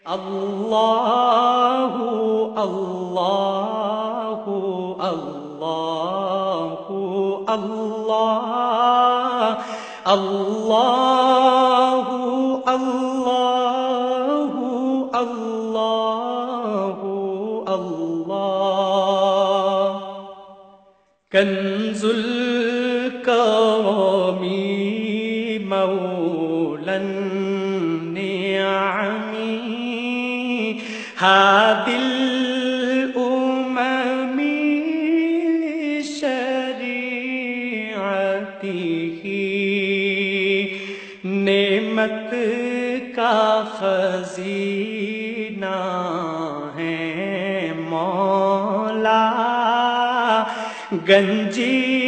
اللہ اللہ اللہ اللہ اللہ اللہ اللہ اللہ کنز الکرم مولا النعم هادي الأمم شریعته نعمت کا خزینہ ہے مولا گنجی